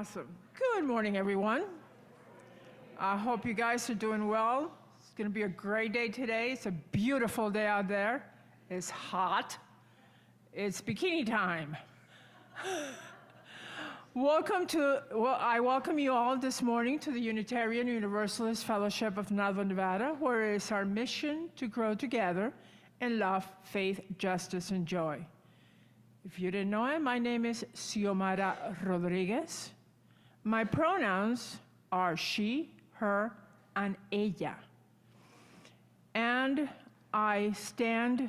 Awesome. Good morning, everyone. I hope you guys are doing well. It's going to be a great day today. It's a beautiful day out there. It's hot. It's bikini time. I welcome you all this morning to the Unitarian Universalist Fellowship of Nauvoo, Nevada, where it is our mission to grow together in love, faith, justice, and joy. If you didn't know it, my name is Xiomara Rodriguez. My pronouns are she, her, and ella. And I stand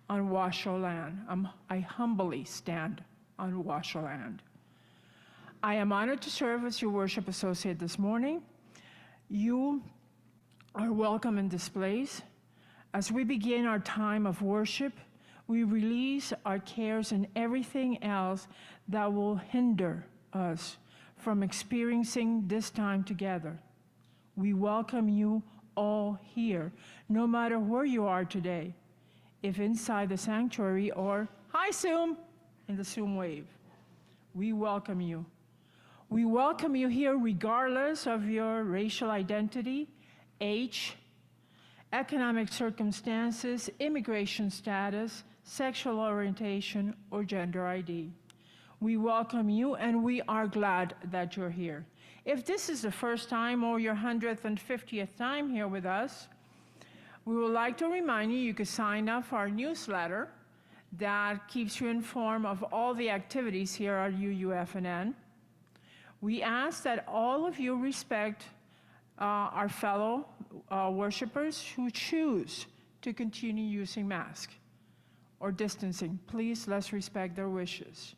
on Washoe land. I humbly stand on Washoe land. I am honored to serve as your worship associate this morning. You are welcome in this place. As we begin our time of worship, we release our cares and everything else that will hinder us from experiencing this time together. We welcome you all here, no matter where you are today, if inside the sanctuary or, hi Zoom, in the Zoom wave. We welcome you. We welcome you here regardless of your racial identity, age, economic circumstances, immigration status, sexual orientation, or gender ID. We welcome you, and we are glad that you're here. If this is the first time or your 150th time here with us, we would like to remind you you can sign up for our newsletter that keeps you informed of all the activities here at UUFNN. We ask that all of you respect our fellow worshipers who choose to continue using masks or distancing. Please, let's respect their wishes.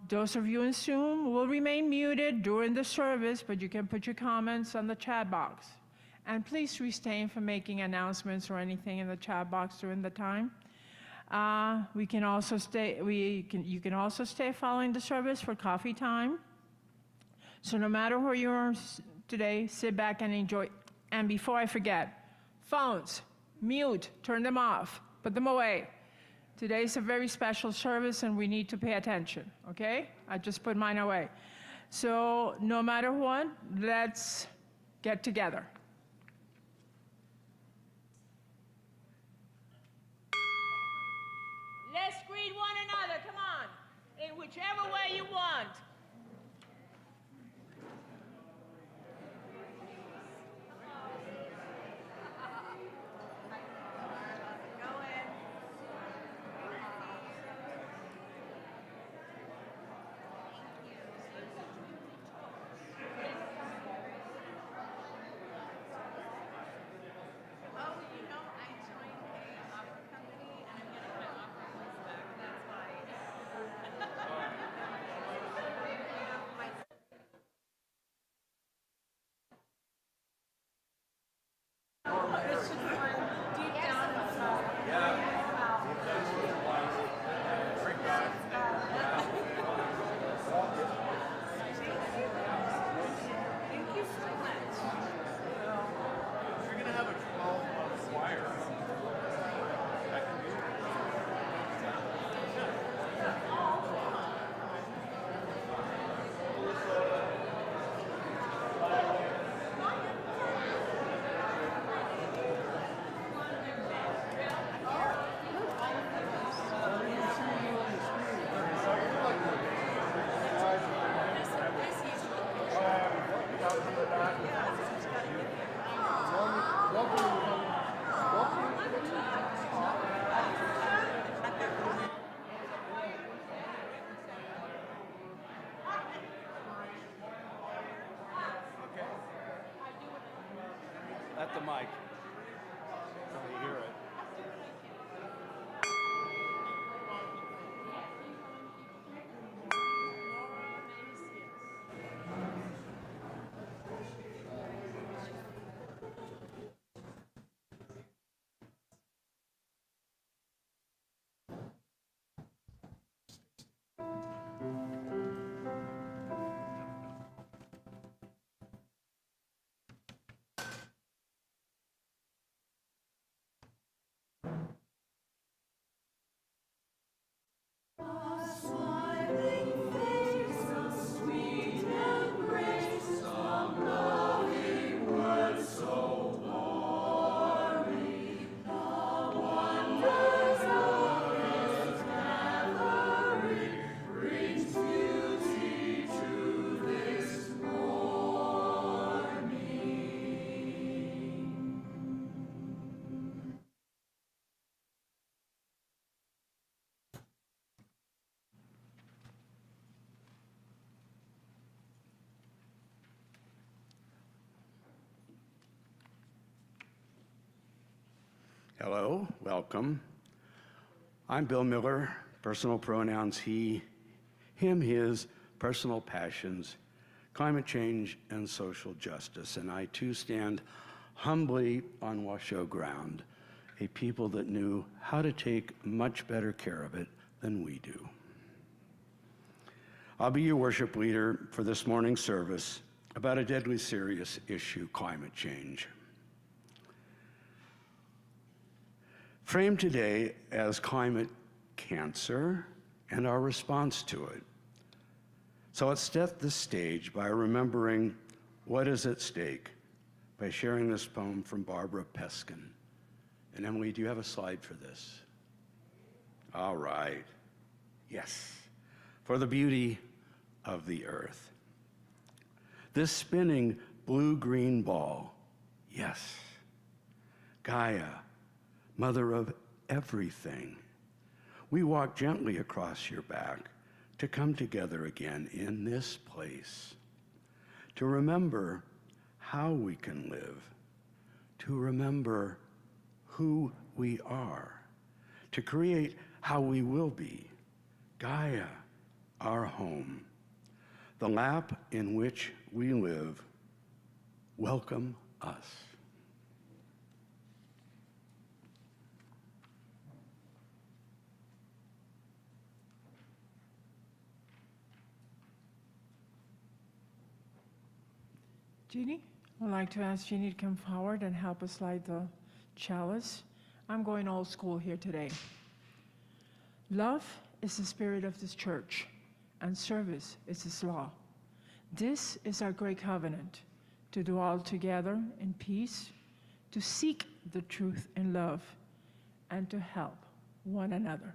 Those of you in Zoom will remain muted during the service, but you can put your comments on the chat box. And please refrain from making announcements or anything in the chat box during the time. You can also stay following the service for coffee time. So no matter where you are today, sit back and enjoy. And before I forget, phones, mute, turn them off, put them away. Today's a very special service and we need to pay attention, okay? I just put mine away. So no matter what, let's get together. Let's greet one another, come on, in whichever way you want. At the mic. Can we hear it? Hello, welcome. I'm Bill Miller, personal pronouns he, him, his, personal passions, climate change, and social justice. And I too stand humbly on Washoe ground, a people that knew how to take much better care of it than we do. I'll be your worship leader for this morning's service about a deadly serious issue, climate change. Framed today as climate cancer and our response to it. So let's set the stage by remembering what is at stake by sharing this poem from Barbara Peskin. And Emily, do you have a slide for this? All right. Yes. For the beauty of the earth. This spinning blue-green ball, yes. Gaia, mother of everything. We walk gently across your back to come together again in this place, to remember how we can live, to remember who we are, to create how we will be. Gaia, our home, the lap in which we live, welcome us. Jeannie, I'd like to ask Jeannie to come forward and help us light the chalice. I'm going old school here today. Love is the spirit of this church, and service is its law. This is our great covenant, to do all together in peace, to seek the truth in love, and to help one another.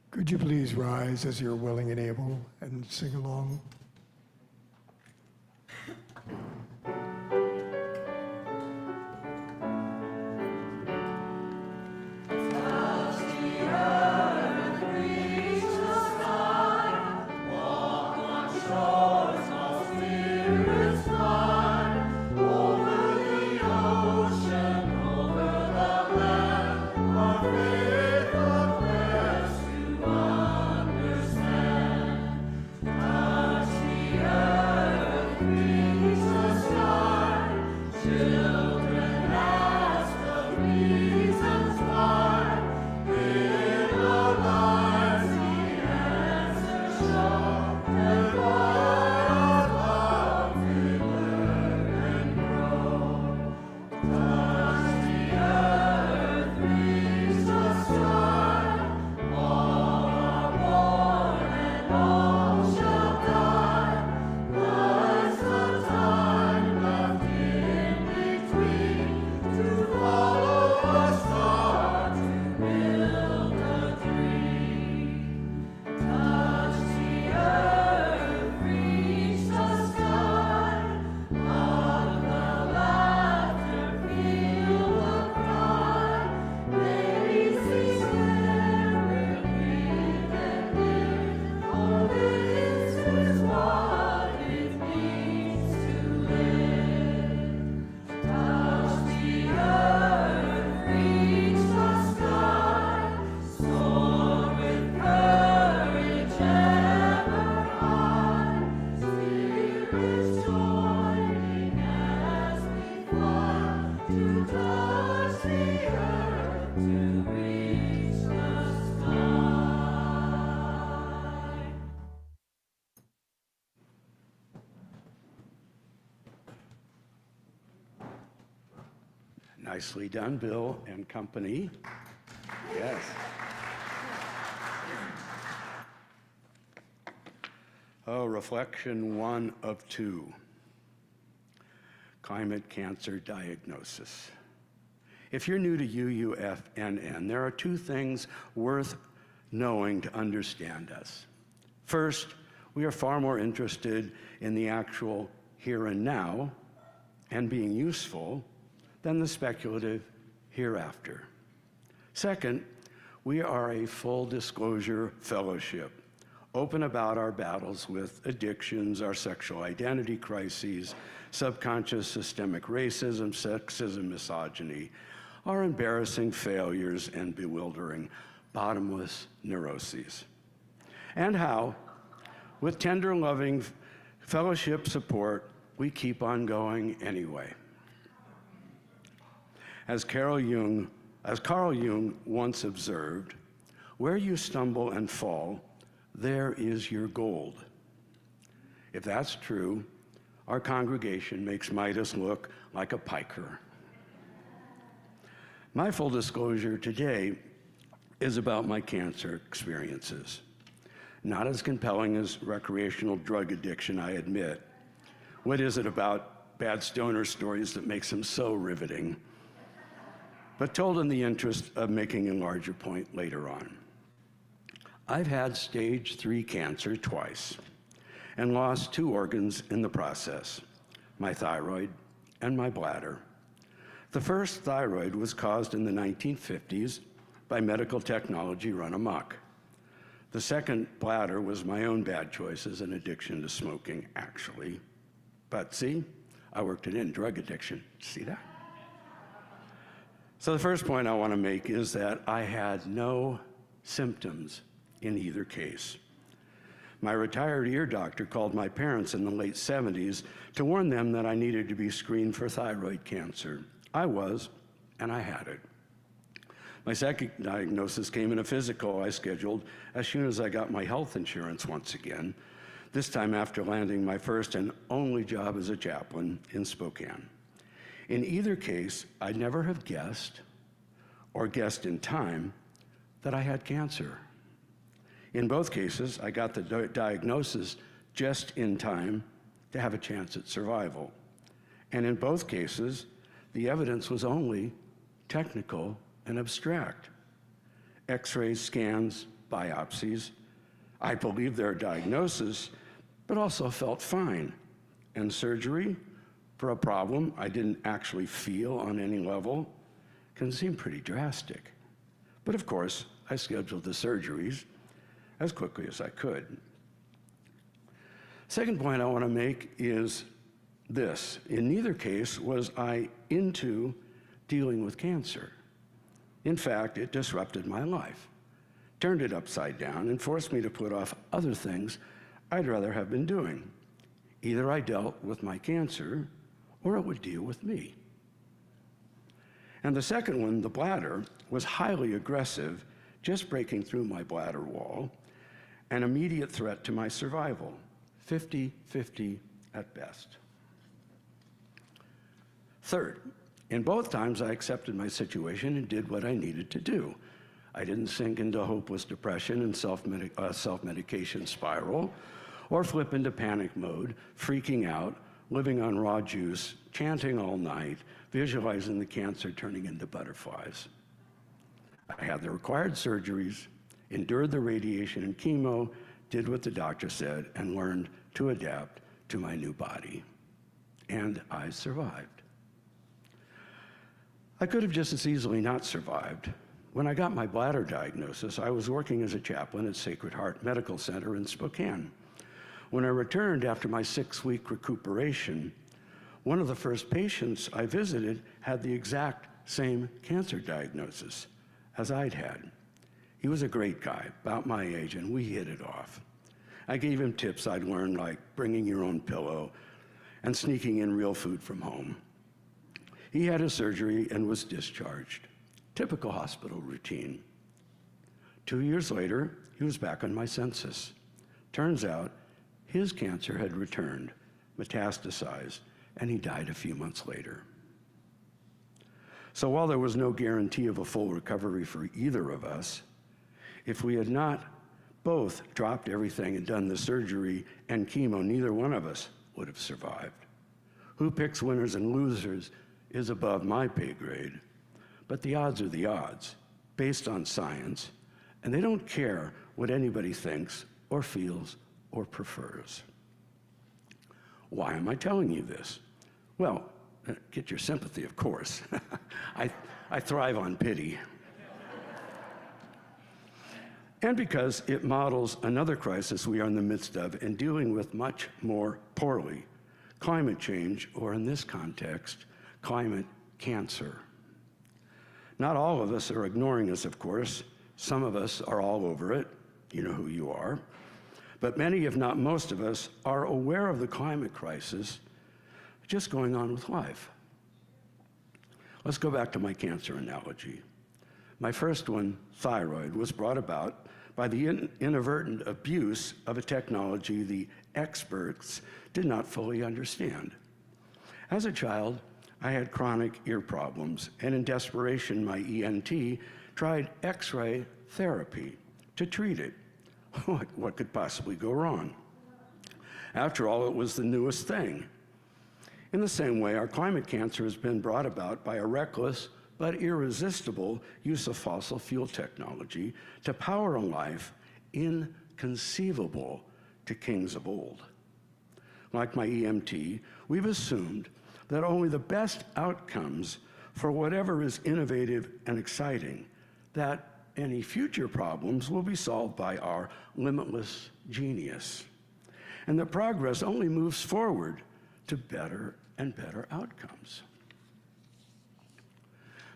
Could you please rise as you're willing and able and sing along? Touch the earth, reach the sky. Nicely done, Bill and company. Yes. Oh, reflection 1 of 2. Climate cancer diagnosis. If you're new to UUFNN, there are 2 things worth knowing to understand us. First, we are far more interested in the actual here and now and being useful than the speculative hereafter. Second, we are a full disclosure fellowship, open about our battles with addictions, our sexual identity crises, subconscious systemic racism, sexism, misogyny, our embarrassing failures and bewildering bottomless neuroses. And how, with tender, loving fellowship support, we keep on going anyway. As Carl Jung once observed, where you stumble and fall, there is your gold. If that's true, our congregation makes Midas look like a piker. My full disclosure today is about my cancer experiences. Not as compelling as recreational drug addiction, I admit. What is it about bad stoner stories that makes them so riveting? But told in the interest of making a larger point later on. I've had stage 3 cancer twice and lost 2 organs in the process, my thyroid and my bladder. The first thyroid was caused in the 1950s by medical technology run amok. The second bladder was my own bad choices and addiction to smoking, actually. But see, I worked it in, drug addiction. See that? So the first point I want to make is that I had no symptoms in either case. My retired ear doctor called my parents in the late 70s to warn them that I needed to be screened for thyroid cancer. I was, and I had it. My second diagnosis came in a physical I scheduled as soon as I got my health insurance once again, this time after landing my first and only job as a chaplain in Spokane. In either case, I'd never have guessed, or guessed in time, that I had cancer. In both cases, I got the diagnosis just in time to have a chance at survival. And in both cases, the evidence was only technical and abstract. X-rays, scans, biopsies. I believed their diagnosis, but also felt fine. And surgery for a problem I didn't actually feel on any level can seem pretty drastic. But of course, I scheduled the surgeries as quickly as I could. Second point I want to make is this. In neither case was I into dealing with cancer. In fact, it disrupted my life, turned it upside down, and forced me to put off other things I'd rather have been doing. Either I dealt with my cancer, or it would deal with me. And the second one, the bladder, was highly aggressive, just breaking through my bladder wall, an immediate threat to my survival, 50-50 at best. Third, in both times I accepted my situation and did what I needed to do. I didn't sink into hopeless depression and self-medication spiral, or flip into panic mode, freaking out, living on raw juice, chanting all night, visualizing the cancer turning into butterflies. I had the required surgeries, endured the radiation and chemo, did what the doctor said, and learned to adapt to my new body. And I survived. I could have just as easily not survived. When I got my bladder diagnosis, I was working as a chaplain at Sacred Heart Medical Center in Spokane. When I returned after my 6-week recuperation, one of the first patients I visited had the exact same cancer diagnosis as I'd had. He was a great guy, about my age, and we hit it off. I gave him tips I'd learned, like bringing your own pillow and sneaking in real food from home. He had his surgery and was discharged. Typical hospital routine. 2 years later, he was back on my census. Turns out, his cancer had returned, metastasized, and he died a few months later. So while there was no guarantee of a full recovery for either of us, if we had not both dropped everything and done the surgery and chemo, neither one of us would have survived. Who picks winners and losers is above my pay grade, but the odds are the odds, based on science, and they don't care what anybody thinks or feels or prefers. Why am I telling you this? Well, get your sympathy, of course. I thrive on pity. And because it models another crisis we are in the midst of and dealing with much more poorly, climate change, or in this context, climate cancer. Not all of us are ignoring this, of course. Some of us are all over it. You know who you are. But many, if not most of us, are aware of the climate crisis just going on with life. Let's go back to my cancer analogy. My first one, thyroid, was brought about by the inadvertent abuse of a technology the experts did not fully understand. As a child, I had chronic ear problems, and in desperation, my ENT tried X-ray therapy to treat it. What could possibly go wrong? After all, it was the newest thing. In the same way, our climate cancer has been brought about by a reckless but irresistible use of fossil fuel technology to power a life inconceivable to kings of old. Like my EMT, we've assumed that only the best outcomes for whatever is innovative and exciting, that any future problems will be solved by our limitless genius. And that progress only moves forward to better and better outcomes.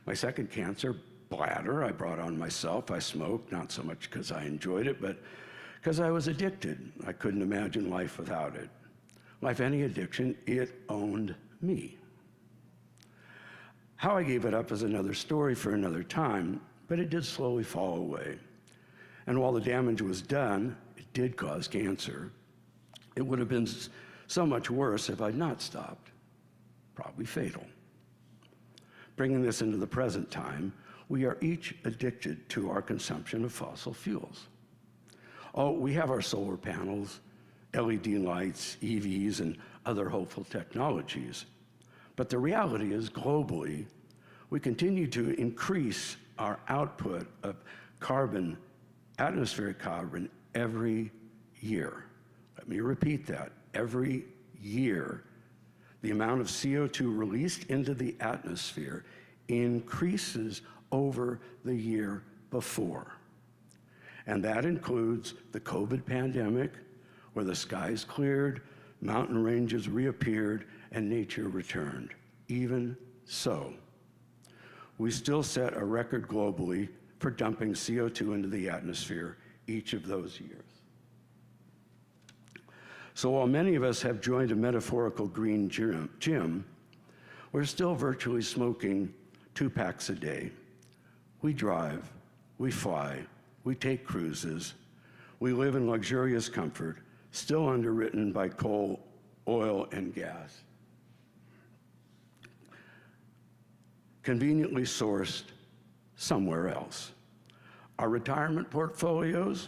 My second cancer, bladder, I brought on myself. I smoked, not so much because I enjoyed it, but because I was addicted. I couldn't imagine life without it. Like any addiction, it owned me. How I gave it up is another story for another time, but it did slowly fall away. And while the damage was done, it did cause cancer. It would have been so much worse if I'd not stopped. Probably fatal. Bringing this into the present time, we are each addicted to our consumption of fossil fuels. Oh, we have our solar panels, LED lights, EVs, and other hopeful technologies. But the reality is, globally, we continue to increase our output of carbon, atmospheric carbon, every year. Let me repeat that. Every year, the amount of CO2 released into the atmosphere increases over the year before. And that includes the COVID pandemic, where the skies cleared, mountain ranges reappeared, and nature returned. Even so, we still set a record globally for dumping CO2 into the atmosphere each of those years. So while many of us have joined a metaphorical green gym, we're still virtually smoking 2 packs a day. We drive, we fly, we take cruises, we live in luxurious comfort, still underwritten by coal, oil, and gas. Conveniently sourced somewhere else. Our retirement portfolios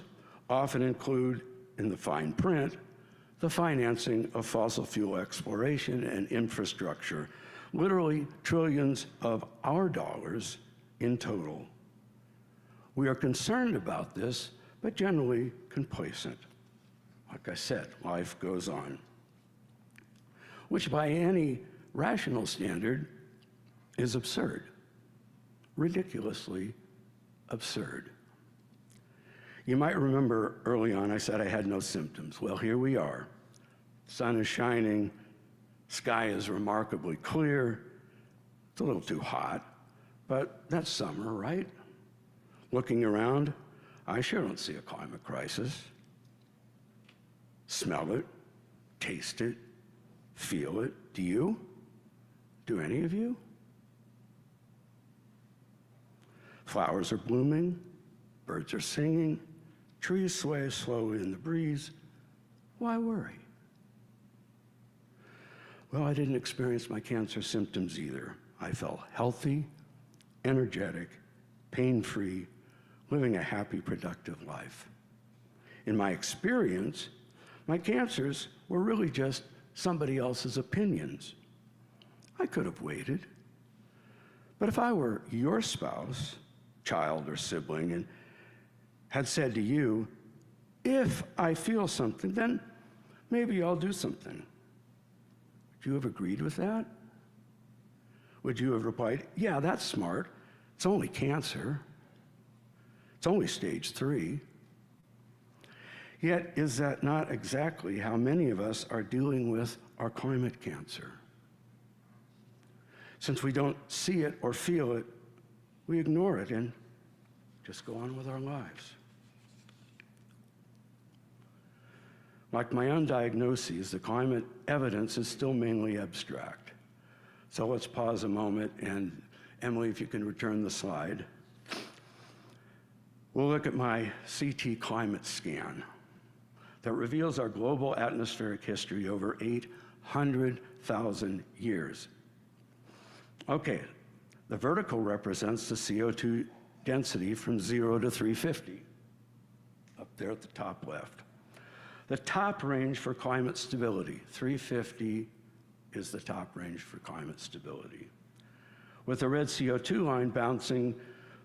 often include, in the fine print, the financing of fossil fuel exploration and infrastructure, literally trillions of our dollars in total. We are concerned about this, but generally complacent. Like I said, life goes on, which by any rational standard is absurd, ridiculously absurd. You might remember early on I said I had no symptoms. Well, here we are. Sun is shining, sky is remarkably clear. It's a little too hot, but that's summer, right? Looking around, I sure don't see a climate crisis. Smell it, taste it, feel it. Do you? Do any of you? Flowers are blooming, birds are singing, trees sway slowly in the breeze. Why worry? Well, I didn't experience my cancer symptoms either. I felt healthy, energetic, pain-free, living a happy, productive life. In my experience, my cancers were really just somebody else's opinions. I could have waited. But if I were your spouse, child, or sibling, and had said to you, if I feel something, then maybe I'll do something, would you have agreed with that? Would you have replied, yeah, that's smart. It's only cancer. It's only stage 3. Yet, is that not exactly how many of us are dealing with our climate cancer? Since we don't see it or feel it, we ignore it and just go on with our lives. Like my own diagnoses, the climate evidence is still mainly abstract. So let's pause a moment, and Emily, if you can return the slide. We'll look at my CT climate scan that reveals our global atmospheric history over 800,000 years. Okay, the vertical represents the CO2 density from 0 to 350, up there at the top left. The top range for climate stability, 350 is the top range for climate stability, with the red CO2 line bouncing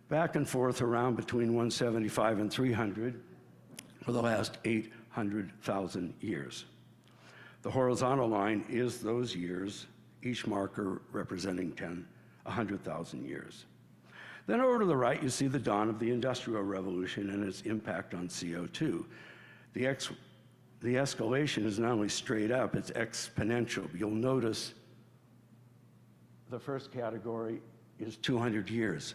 back and forth around between 175 and 300 for the last 800,000 years. The horizontal line is those years, each marker representing 100,000 years. Then over to the right, you see the dawn of the Industrial Revolution and its impact on CO2. The escalation is not only straight up, it's exponential. You'll notice the first category is 200 years,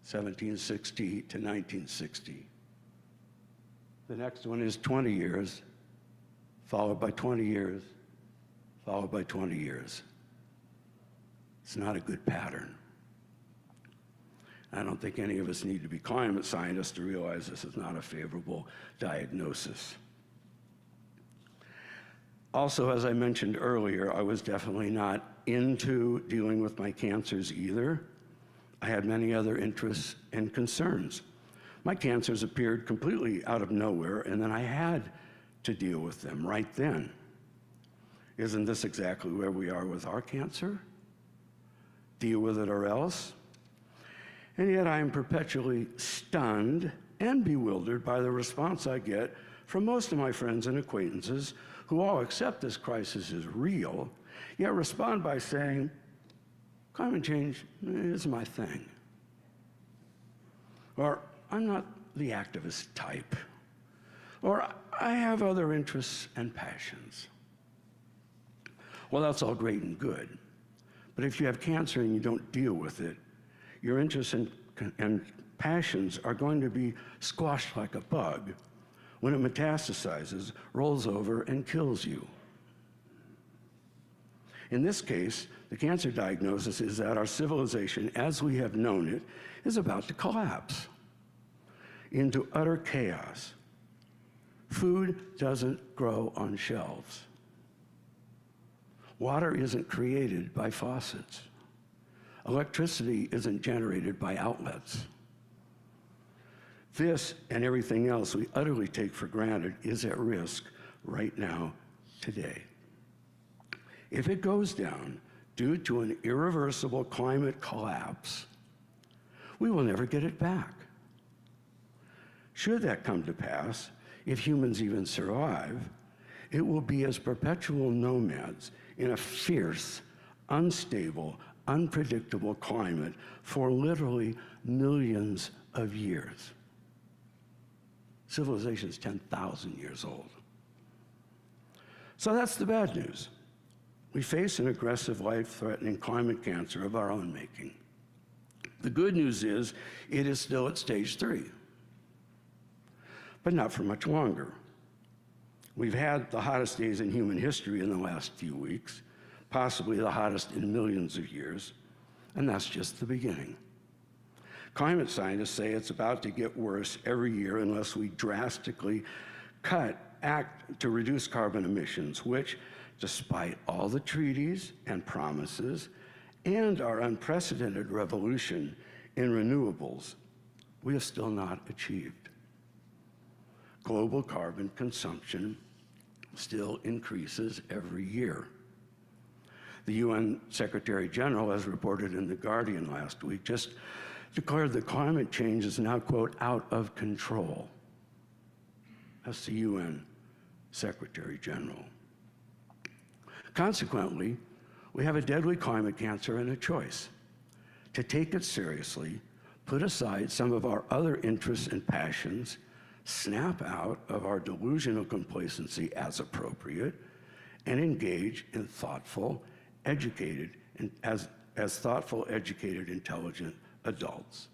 1760 to 1960. The next one is 20 years, followed by 20 years, followed by 20 years. It's not a good pattern. I don't think any of us need to be climate scientists to realize this is not a favorable diagnosis. Also, as I mentioned earlier, I was definitely not into dealing with my cancers either. I had many other interests and concerns. My cancers appeared completely out of nowhere, and then I had to deal with them right then. Isn't this exactly where we are with our cancer? Deal with it or else? And yet I am perpetually stunned and bewildered by the response I get from most of my friends and acquaintances who all accept this crisis is real, yet respond by saying, climate change is my thing. Or, I'm not the activist type. Or, I have other interests and passions. Well, that's all great and good. But if you have cancer and you don't deal with it, your interests and passions are going to be squashed like a bug when it metastasizes, rolls over, and kills you. In this case, the cancer diagnosis is that our civilization, as we have known it, is about to collapse into utter chaos. Food doesn't grow on shelves. Water isn't created by faucets. Electricity isn't generated by outlets. This and everything else we utterly take for granted is at risk right now, today. If it goes down due to an irreversible climate collapse, we will never get it back. Should that come to pass, if humans even survive, it will be as perpetual nomads in a fierce, unstable, unpredictable climate for literally millions of years. Civilization is 10,000 years old. So that's the bad news. We face an aggressive, life-threatening climate cancer of our own making. The good news is it is still at stage 3, but not for much longer. We've had the hottest days in human history in the last few weeks, possibly the hottest in millions of years, and that's just the beginning. Climate scientists say it's about to get worse every year unless we drastically act to reduce carbon emissions, which, despite all the treaties and promises and our unprecedented revolution in renewables, we have still not achieved. Global carbon consumption still increases every year. The UN Secretary General, as reported in The Guardian last week, just declared that climate change is now, quote, out of control. That's the UN Secretary General. Consequently, we have a deadly climate cancer and a choice: to take it seriously, put aside some of our other interests and passions, snap out of our delusional complacency as appropriate, and engage in thoughtful, educated, and as thoughtful, educated, intelligent adults,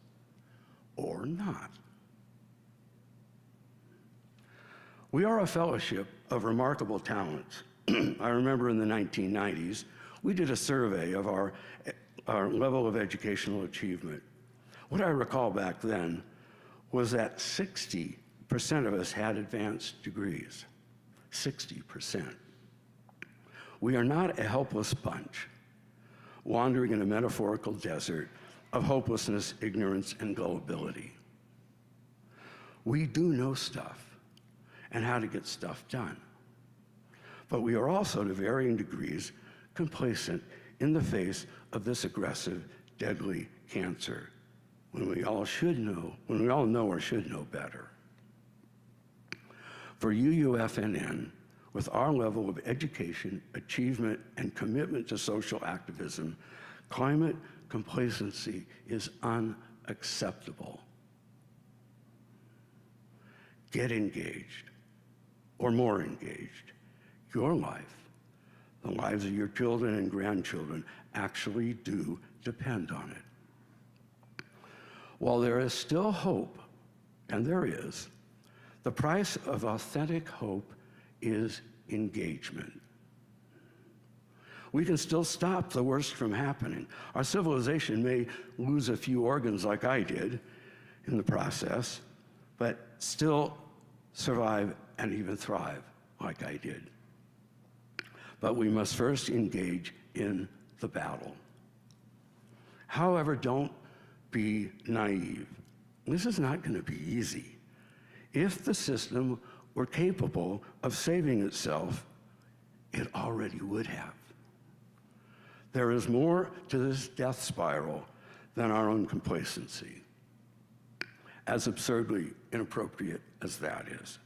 or not. We are a fellowship of remarkable talents. I remember in the 1990s, we did a survey of our level of educational achievement. What I recall back then was that 60% of us had advanced degrees. 60%. We are not a helpless bunch, wandering in a metaphorical desert of hopelessness, ignorance, and gullibility. We do know stuff and how to get stuff done. But we are also, to varying degrees, complacent in the face of this aggressive, deadly cancer, when we all know or should know better. For UUFNN, with our level of education, achievement, and commitment to social activism, climate complacency is unacceptable. Get engaged, or more engaged. Your life, the lives of your children and grandchildren, actually do depend on it. While there is still hope, and there is, the price of authentic hope is engagement. We can still stop the worst from happening. Our civilization may lose a few organs like I did in the process, but still survive and even thrive like I did. But we must first engage in the battle. However, don't be naive. This is not going to be easy. If the system were capable of saving itself, it already would have. There is more to this death spiral than our own complacency, as absurdly inappropriate as that is.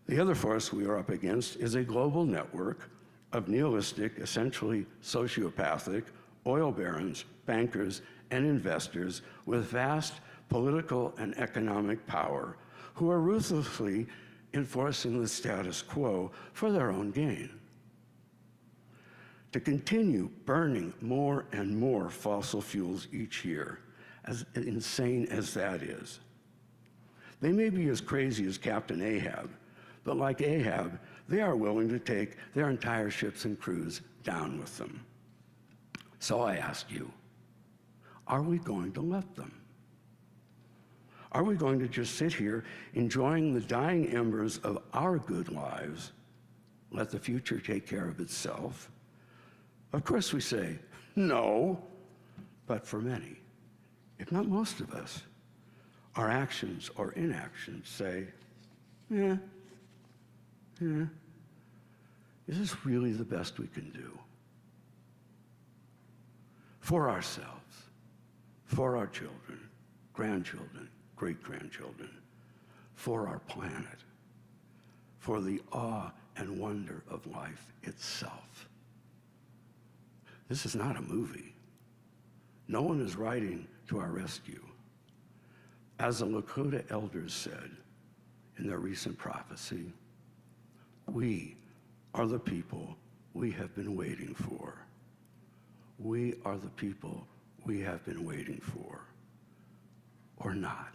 The other force we are up against is a global network of nihilistic, essentially sociopathic, oil barons, bankers, and investors with vast political and economic power who are ruthlessly enforcing the status quo for their own gain. To continue burning more and more fossil fuels each year, as insane as that is. They may be as crazy as Captain Ahab, but like Ahab, they are willing to take their entire ships and crews down with them. So I ask you, are we going to let them? Are we going to just sit here enjoying the dying embers of our good lives, let the future take care of itself? Of course we say, no, but for many, if not most of us, our actions or inactions say, yeah, is this really the best we can do? For ourselves, for our children, grandchildren, great-grandchildren, for our planet, for the awe and wonder of life itself. This is not a movie. No one is riding to our rescue. As the Lakota elders said in their recent prophecy, we are the people we have been waiting for. We are the people we have been waiting for, or not.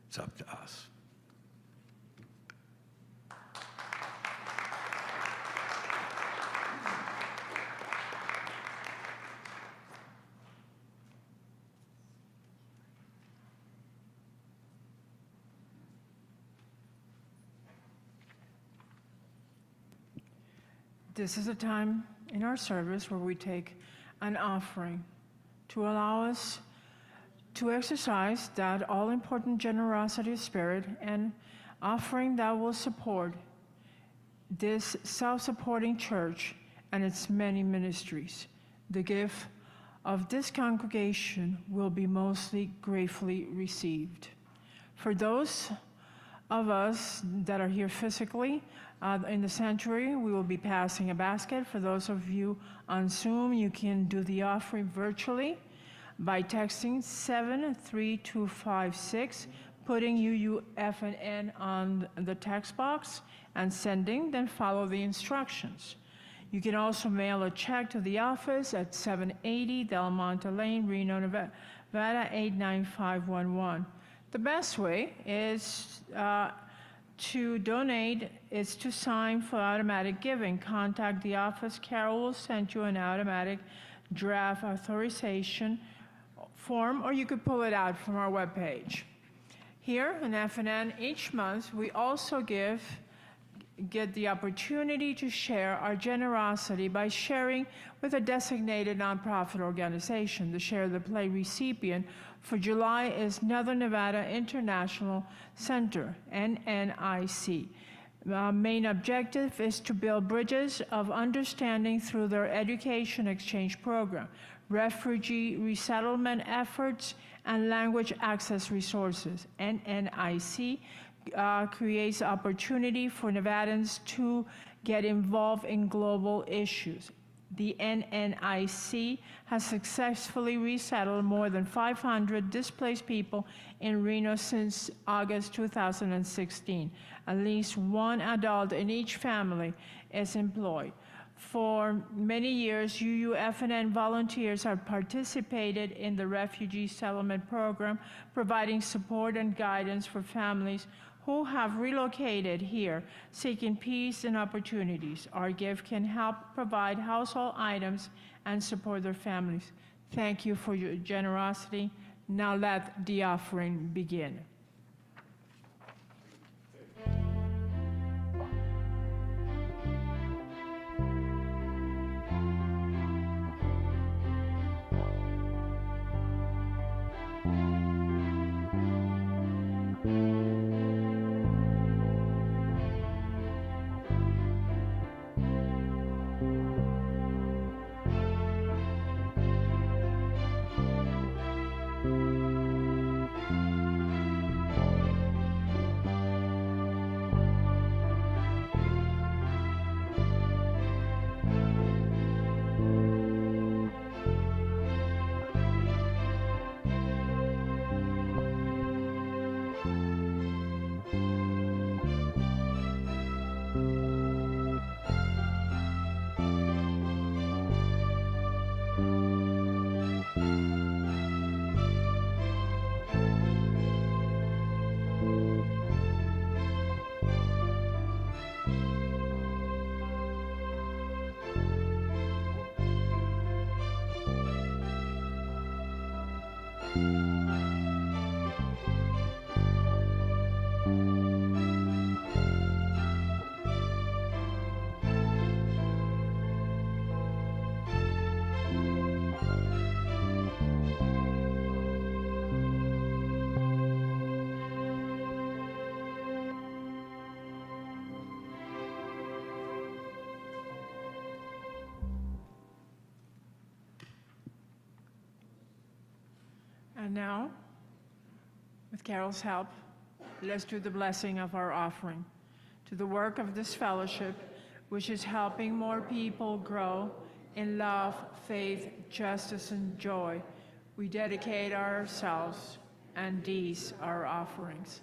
It's up to us. This is a time in our service where we take an offering to allow us to exercise that all-important generosity of spirit and offering that will support this self-supporting church and its many ministries. The gift of this congregation will be mostly gratefully received. For those of us that are here physically in the sanctuary, we will be passing a basket. For those of you on Zoom, you can do the offering virtually by texting 73256, putting UUFNN on the text box and sending, then follow the instructions. You can also mail a check to the office at 780 Del Monte Lane, Reno, Nevada 89511. The best way is to donate is to sign for automatic giving. Contact the office. Carol will send you an automatic draft authorization form, or you could pull it out from our webpage. Here in FNN, each month, we also get the opportunity to share our generosity by sharing with a designated nonprofit organization. The Share the Play recipient for July is Northern Nevada International Center, NNIC. Main objective is to build bridges of understanding through their education exchange program, refugee resettlement efforts, and language access resources. NNIC creates opportunity for Nevadans to get involved in global issues. The NNIC has successfully resettled more than 500 displaced people in Reno since August 2016. At least one adult in each family is employed. For many years, UUFNN volunteers have participated in the refugee settlement program, providing support and guidance for families who have relocated here, seeking peace and opportunities. Our gift can help provide household items and support their families. Thank you for your generosity. Now let the offering begin. And now, with Carol's help, let's do the blessing of our offering to the work of this fellowship, which is helping more people grow in love, faith, justice, and joy. We dedicate ourselves and these our offerings.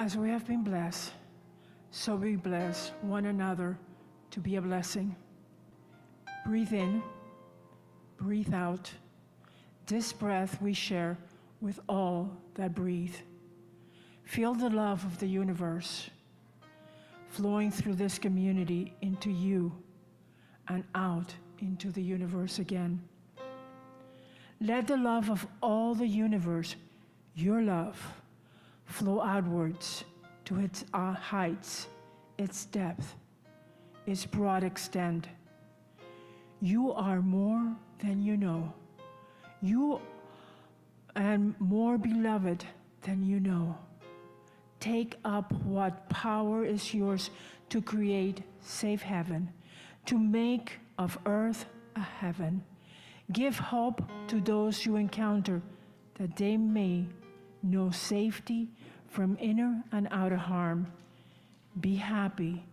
As we have been blessed, so we bless one another to be a blessing. Breathe in, breathe out. This breath we share with all that breathe. Feel the love of the universe flowing through this community into you and out into the universe again. Let the love of all the universe, your love, flow outwards to its heights, its depth, its broad extent. You are more than you know. You are more beloved than you know. Take up what power is yours to create safe heaven, to make of earth a heaven. Give hope to those you encounter, that they may know safety from inner and outer harm. Be happy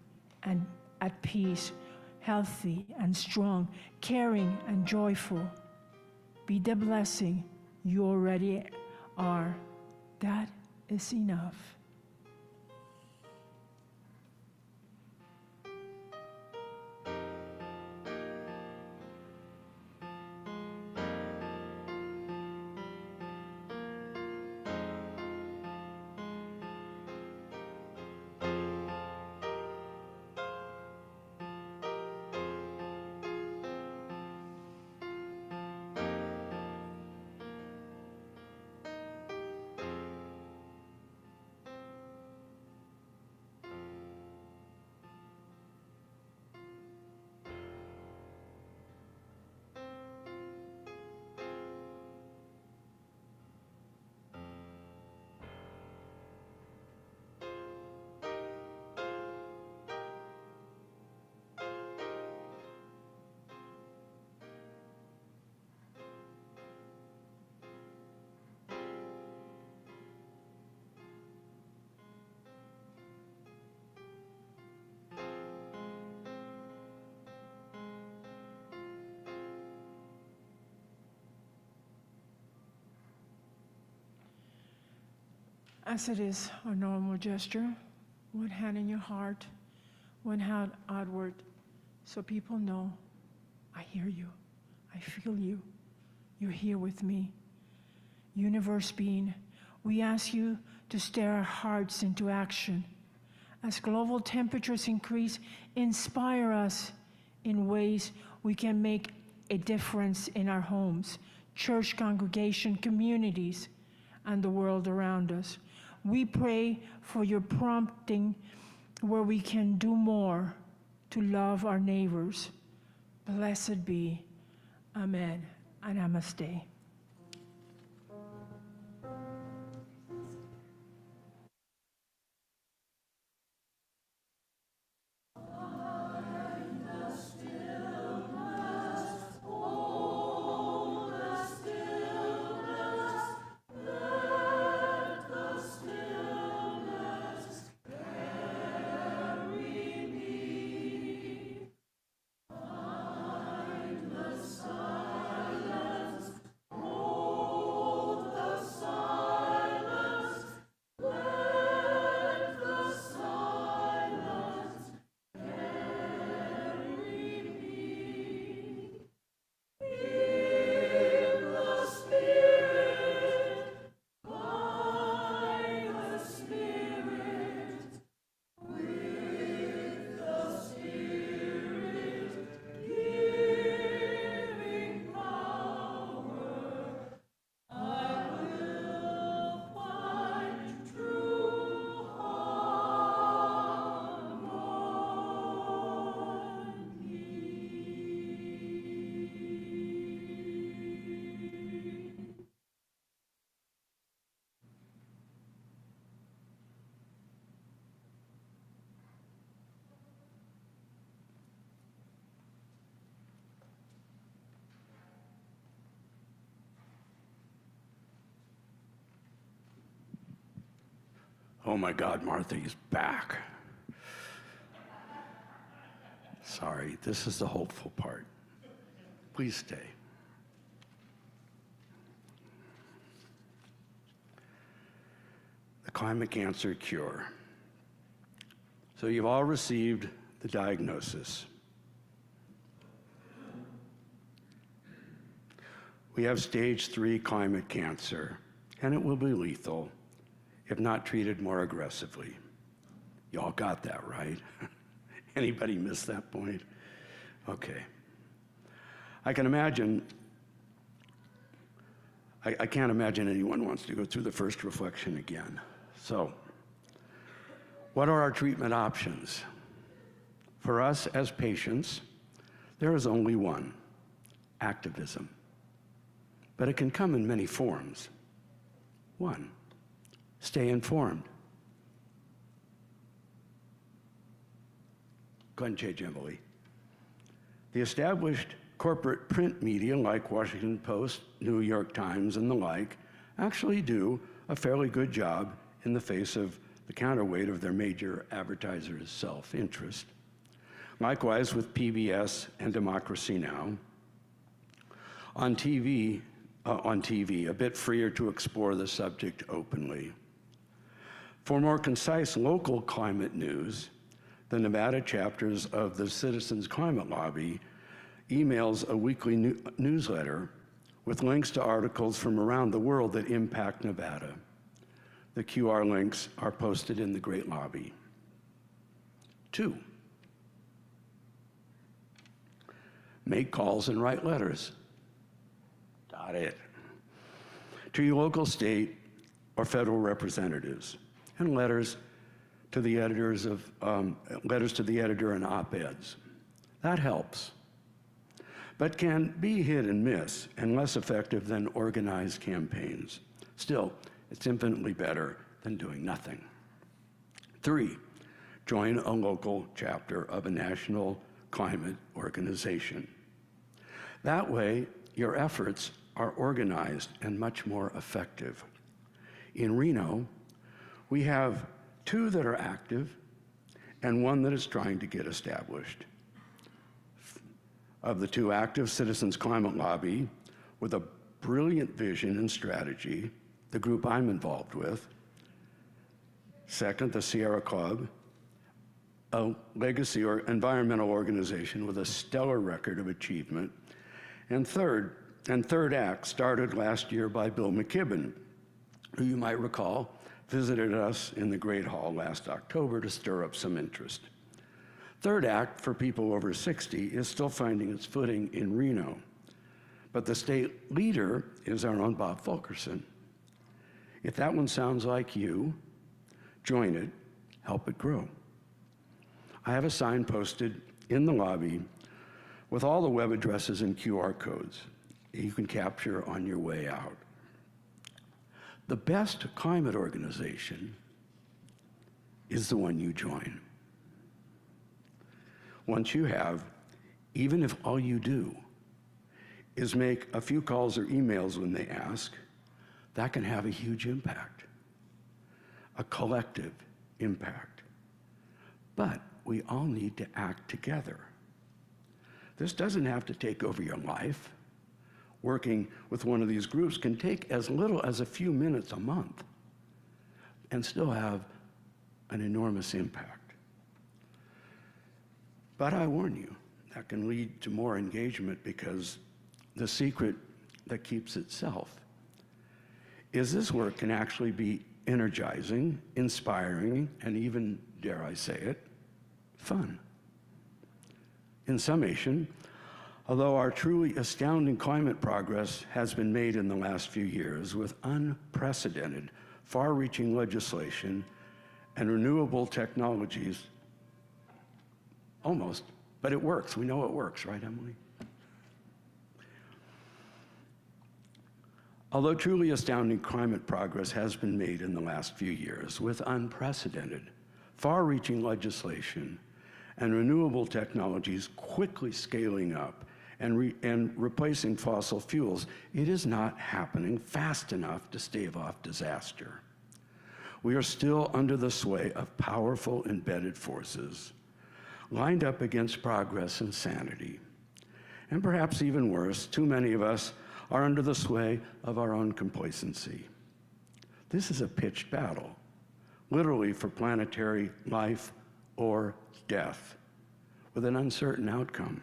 and at peace, healthy and strong, caring and joyful. Be the blessing you already are. That is enough. As it is our normal gesture, one hand in your heart, one hand outward, so people know, I hear you, I feel you, you're here with me. Universe being, we ask you to stir our hearts into action. As global temperatures increase, inspire us in ways we can make a difference in our homes, church congregation, communities, and the world around us. We pray for your prompting where we can do more to love our neighbors. Blessed be. Amen and Namaste. Oh my God, Martha, he's back. Sorry, this is the hopeful part. Please stay. the climate cancer cure. So you've all received the diagnosis. We have stage 3 climate cancer, and it will be lethal if not treated more aggressively. Y'all got that, right? Anybody miss that point? Okay. I can't imagine anyone wants to go through the first reflection again. So, what are our treatment options? For us as patients, there is only one: activism. But it can come in many forms. 1, stay informed. Go ahead and change, Emily. The established corporate print media like Washington Post, New York Times, and the like actually do a fairly good job in the face of the counterweight of their major advertisers' self-interest. Likewise with PBS and Democracy Now! On TV, a bit freer to explore the subject openly. For more concise local climate news, the Nevada chapters of the Citizens Climate Lobby emails a weekly newsletter with links to articles from around the world that impact Nevada. The QR links are posted in the Great Lobby. 2, make calls and write letters. Got it. To your local, state, or federal representatives, and letters to the editors of letters to the editor and op-eds. That helps, but can be hit and miss and less effective than organized campaigns. Still, it's infinitely better than doing nothing. 3, join a local chapter of a national climate organization. That way, your efforts are organized and much more effective. In Reno, we have 2 that are active and 1 that is trying to get established. Of the 2 active, Citizens Climate Lobby, with a brilliant vision and strategy, the group I'm involved with. Second, the Sierra Club, a legacy or environmental organization with a stellar record of achievement. And Third Act, started last year by Bill McKibben, who you might recall visited us in the Great Hall last October to stir up some interest. Third Act, for people over 60, is still finding its footing in Reno, but the state leader is our own Bob Fulkerson. If that one sounds like you, join it, help it grow. I have a sign posted in the lobby with all the web addresses and QR codes you can capture on your way out. The best climate organization is the one you join. Once you have, even if all you do is make a few calls or emails when they ask, that can have a huge impact, a collective impact. But we all need to act together. This doesn't have to take over your life. Working with one of these groups can take as little as a few minutes a month and still have an enormous impact. But I warn you, that can lead to more engagement, because the secret that keeps itself is this work can actually be energizing, inspiring, and even, dare I say it, fun. In summation, although our truly astounding climate progress has been made in the last few years with unprecedented, far-reaching legislation and renewable technologies, almost, but it works. We know it works, right, Emily? Although truly astounding climate progress has been made in the last few years with unprecedented, far-reaching legislation and renewable technologies quickly scaling up and replacing fossil fuels, it is not happening fast enough to stave off disaster. We are still under the sway of powerful embedded forces lined up against progress and sanity. And perhaps even worse, too many of us are under the sway of our own complacency. This is a pitched battle, literally for planetary life or death, with an uncertain outcome.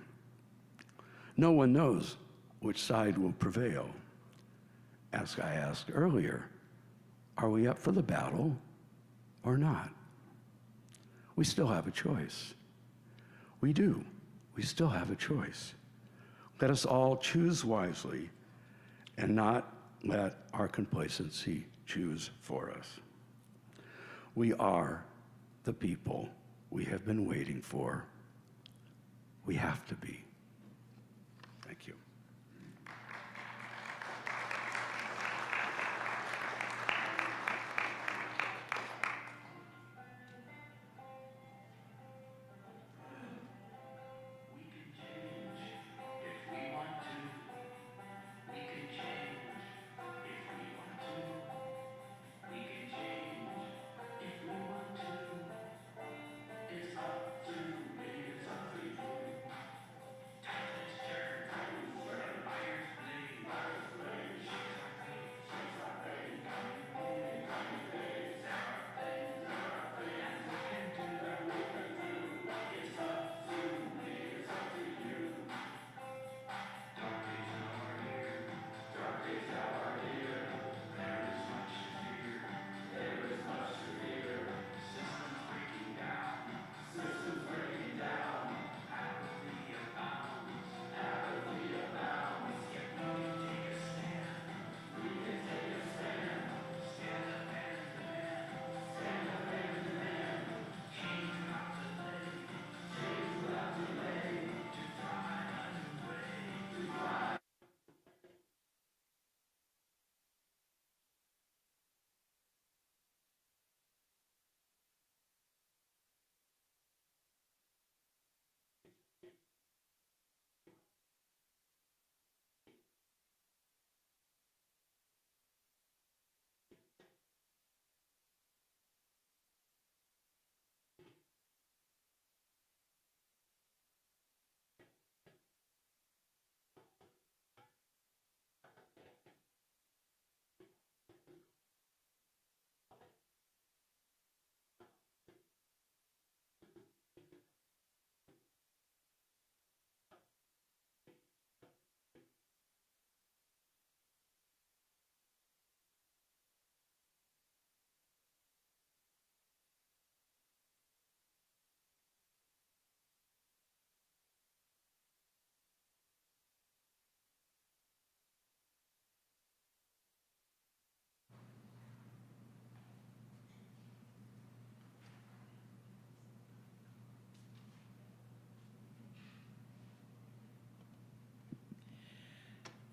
No one knows which side will prevail. As I asked earlier, are we up for the battle or not? We still have a choice. We do. We still have a choice. Let us all choose wisely and not let our complacency choose for us. We are the people we have been waiting for. We have to be. Thank you.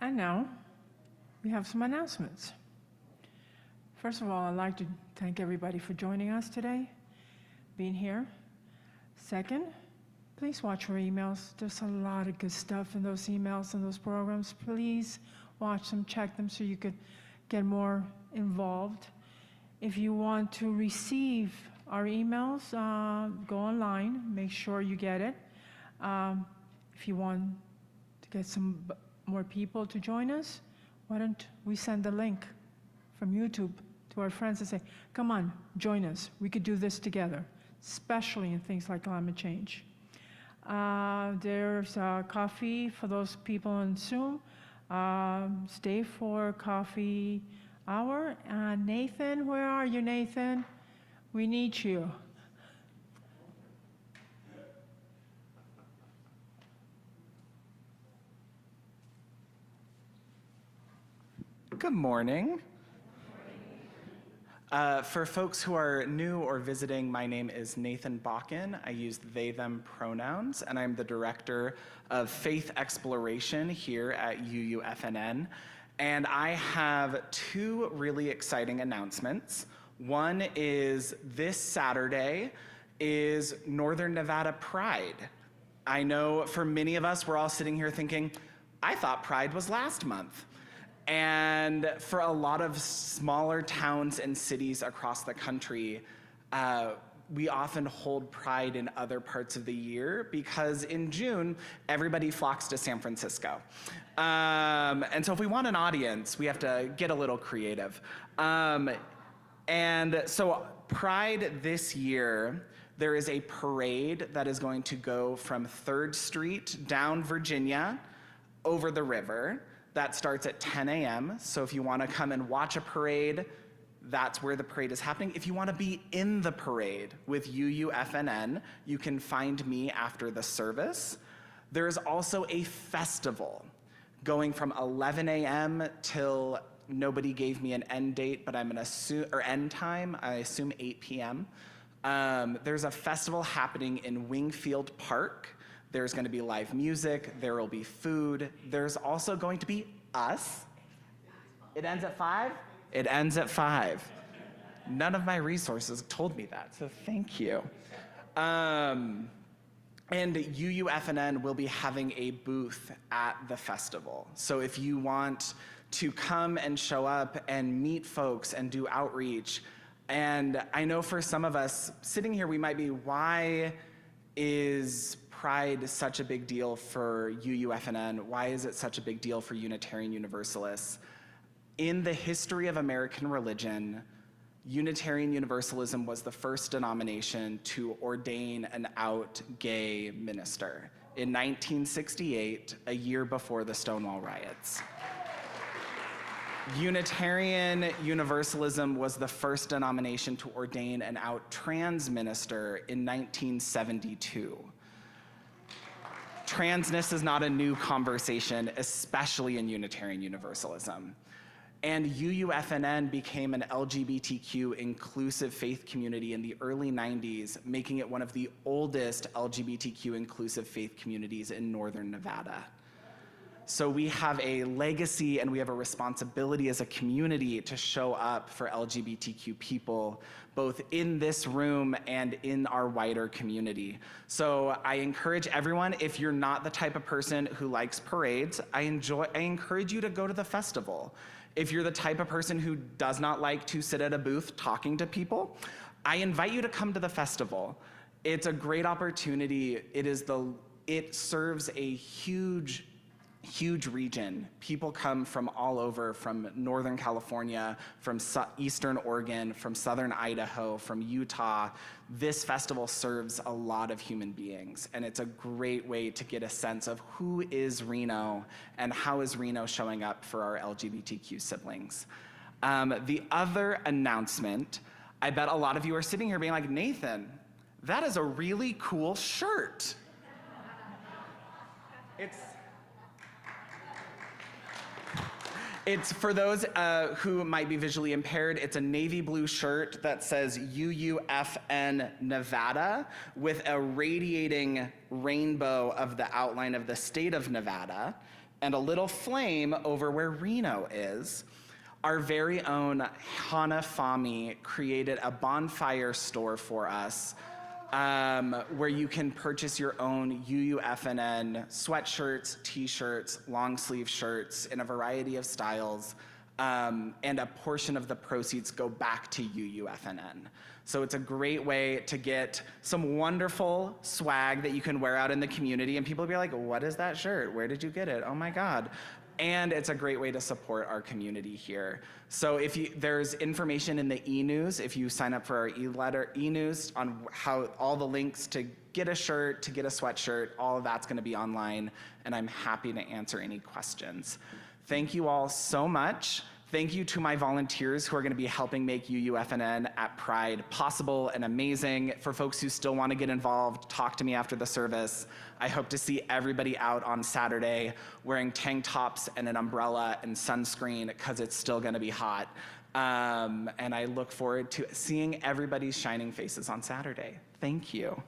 And now, we have some announcements. First of all, I'd like to thank everybody for joining us today, being here. Second, please watch your emails. There's a lot of good stuff in those emails and those programs. Please watch them, check them so you could get more involved. If you want to receive our emails, go online, make sure you get it. If you want to get some more people to join us, why don't we send the link from YouTube to our friends and say, come on, join us. We could do this together, especially in things like climate change. There's coffee for those people on Zoom. Stay for coffee hour. Nathan, where are you, Nathan? We need you. Good morning. For folks who are new or visiting, my name is Nathan Bakken. I use they, them pronouns, and I'm the Director of Faith Exploration here at UUFNN. And I have two really exciting announcements. One is this Saturday is Northern Nevada Pride. I know for many of us, we're all sitting here thinking, I thought Pride was last month. And for a lot of smaller towns and cities across the country, we often hold Pride in other parts of the year because in June, everybody flocks to San Francisco. And so if we want an audience, we have to get a little creative. And so Pride this year, there is a parade that is going to go from 3rd Street down Virginia over the river. That starts at 10 a.m. So if you want to come and watch a parade, that's where the parade is happening. If you want to be in the parade with UUFNN, you can find me after the service. There is also a festival going from 11 a.m. till nobody gave me an end date, but I'm gonna assume, or end time, I assume 8 p.m. There's a festival happening in Wingfield Park. There's gonna be live music, there will be food. There's also going to be us. It ends at 5? It ends at 5. None of my resources told me that, so thank you. And UUFNN will be having a booth at the festival. So if you want to come and show up and meet folks and do outreach, and I know for some of us sitting here, we might be, why is Pride such a big deal for UUFNN? Why is it such a big deal for Unitarian Universalists? In the history of American religion, Unitarian Universalism was the first denomination to ordain an out gay minister in 1968, a year before the Stonewall riots. Unitarian Universalism was the first denomination to ordain an out trans minister in 1972. Transness is not a new conversation, especially in Unitarian Universalism. And UUFNN became an LGBTQ inclusive faith community in the early 90s, making it one of the oldest LGBTQ inclusive faith communities in Northern Nevada. So we have a legacy and we have a responsibility as a community to show up for LGBTQ people, both in this room and in our wider community. So I encourage everyone, if you're not the type of person who likes parades, I encourage you to go to the festival. If you're the type of person who does not like to sit at a booth talking to people, I invite you to come to the festival. It's a great opportunity. It serves a huge region. People come from all over, from Northern California, from Eastern Oregon, from Southern Idaho, from Utah. This festival serves a lot of human beings, and it's a great way to get a sense of who is Reno and how is Reno showing up for our LGBTQ siblings. The other announcement, I bet a lot of you are sitting here being like, Nathan, that is a really cool shirt. It's for those who might be visually impaired, it's a navy blue shirt that says UUFN Nevada with a radiating rainbow of the outline of the state of Nevada and a little flame over where Reno is. Our very own Hana Fami created a bonfire store for us where you can purchase your own UUFNN sweatshirts, t-shirts, long sleeve shirts in a variety of styles, and a portion of the proceeds go back to UUFNN. So it's a great way to get some wonderful swag that you can wear out in the community, and people will be like, what is that shirt? Where did you get it? Oh my God. And it's a great way to support our community here. So there's information in the e-news, if you sign up for our e-news on how all the links to get a shirt, to get a sweatshirt, all of that's gonna be online, and I'm happy to answer any questions. Thank you all so much. Thank you to my volunteers who are gonna be helping make UUFNN at Pride possible and amazing. For folks who still wanna get involved, talk to me after the service. I hope to see everybody out on Saturday wearing tank tops and an umbrella and sunscreen because it's still gonna be hot. And I look forward to seeing everybody's shining faces on Saturday. Thank you.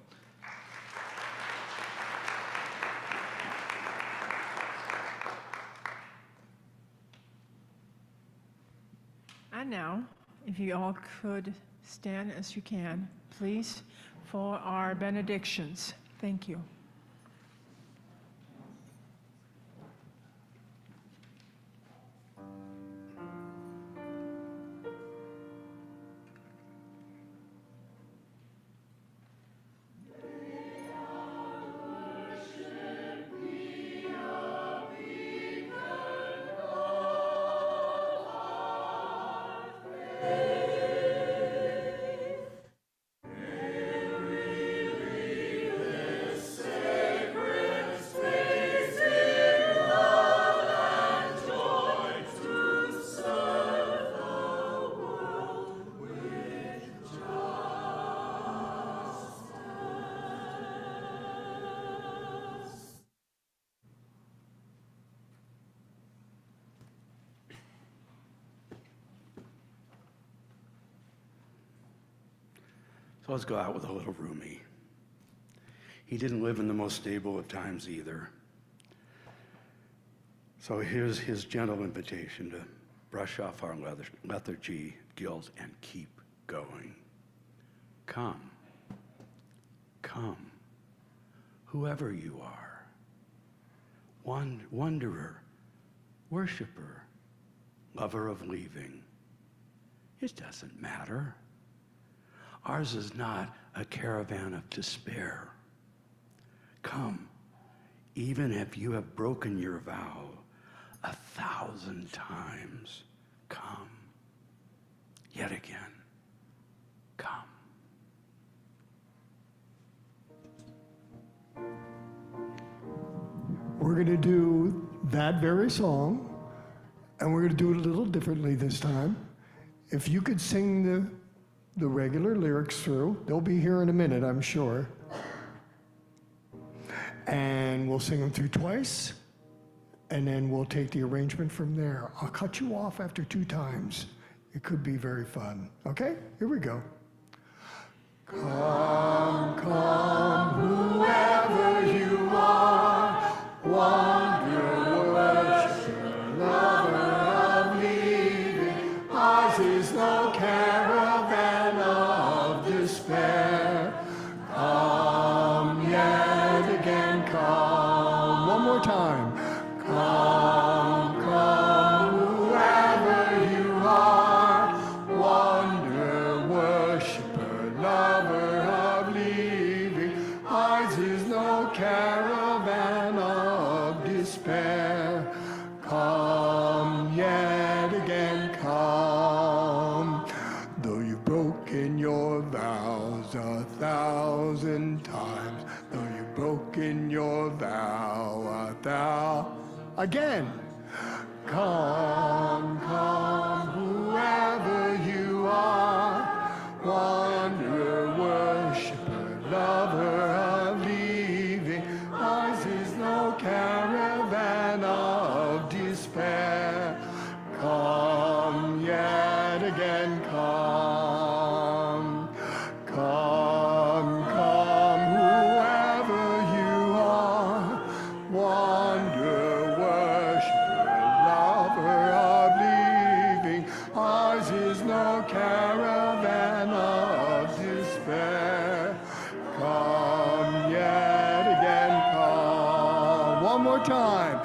And now, if you all could stand as you can, please, for our benedictions. Thank you. So let's go out with a little Rumi. He didn't live in the most stable of times either. So here's his gentle invitation to brush off our lethargy, guilt, and keep going. Come, come, whoever you are, wanderer, worshiper, lover of leaving. It doesn't matter. Ours is not a caravan of despair. Come, even if you have broken your vow 1,000 times, come. Yet again, come. We're going to do that very song, and we're going to do it a little differently this time. If you could sing the regular lyrics through, they'll be here in a minute, I'm sure. And we'll sing them through twice, and then we'll take the arrangement from there. I'll cut you off after 2 times. It could be very fun. Okay? Here we go. Come, come, whoever you are, wanderer, worshiper, lover of leaving. Ours is no caravan of despair. Come yet again, come. One more time. Come, come, whoever you are, wanderer, worshiper, lover of leaving. Ours is no caravan of despair. Come yet again, come. Though you've broken your vows 1,000 times, though you've broken your vow 1,000 again. Come, come, whoever you are, wanderer, worshiper, lover of leaving. Ours is no caravan of despair. Come yet again, come. Come, come, whoever you are, wanderer, worshiper, lover of leaving. Ours is no caravan of despair. Come yet again, come. One more time.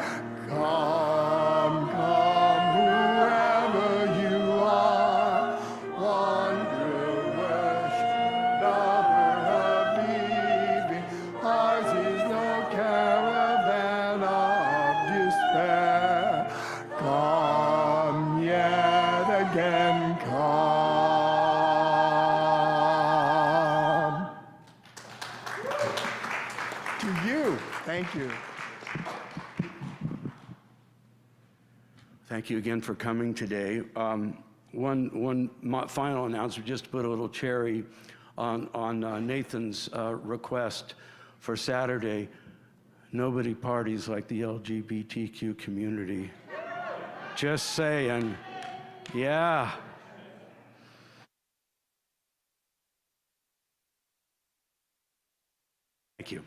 Come, come, whoever you are, wanderer, worshiper, lover of leaving. Ours is no caravan of despair. Come yet again, come. To you, thank you. Thank you again for coming today. One final announcement, just to put a little cherry on Nathan's request for Saturday. Nobody parties like the LGBTQ community. Just saying. Yeah. Thank you.